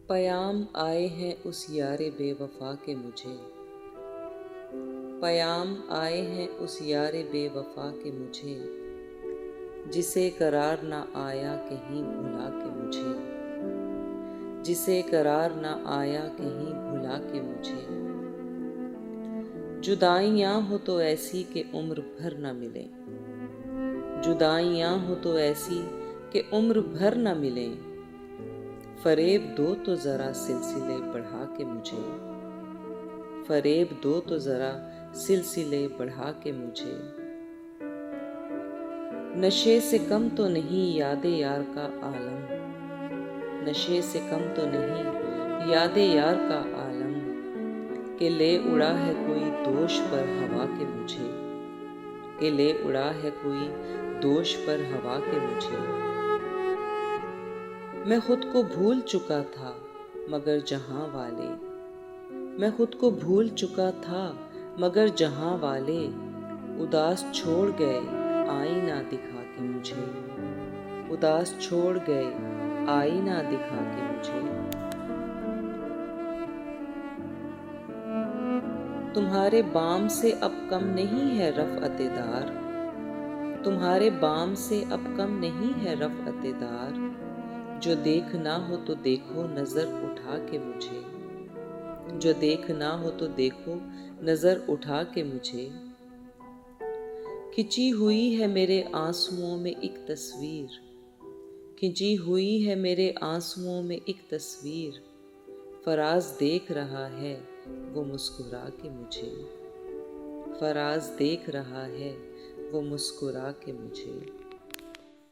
पयाम आए हैं उस यारे बेवफा के मुझे, पयाम आए हैं उस यारे बेवफा के मुझे, जिसे करार ना आया कहीं भुला के मुझे, जिसे करार ना आया कहीं भुला के मुझे। जुदाइयाँ हो तो ऐसी कि उम्र भर न मिले, जुदाइयाँ हो तो ऐसी कि उम्र भर न मिले। फरेब दो तो जरा सिलसिले बढ़ा के मुझे, फरेब दो तो जरा सिलसिले बढ़ा के मुझे। नशे से कम तो नहीं यादे यार का आलम, नशे से कम तो नहीं यादे यार का आलम, के ले उड़ा है कोई दोष पर हवा के मुझे, के ले उड़ा है कोई दोष पर हवा के मुझे। मैं खुद को भूल चुका था मगर जहां वाले, मैं खुद को भूल चुका था मगर जहां वाले, उदास छोड़ गए आईना दिखा के मुझे, उदास छोड़ गए आईना दिखा के मुझे। तुम्हारे बाम से अब कम नहीं है रफ़अतेदार, तुम्हारे बाम से अब कम नहीं है रफ़अतेदार, जो देखना हो तो देखो नजर उठा के मुझे, जो देखना हो तो देखो नजर उठा के मुझे। खिंची हुई है मेरे आंसुओं में एक तस्वीर, खिंची हुई है मेरे आंसुओं में एक तस्वीर, फराज देख रहा है वो मुस्कुरा के मुझे, फराज देख रहा है वो मुस्कुरा के मुझे।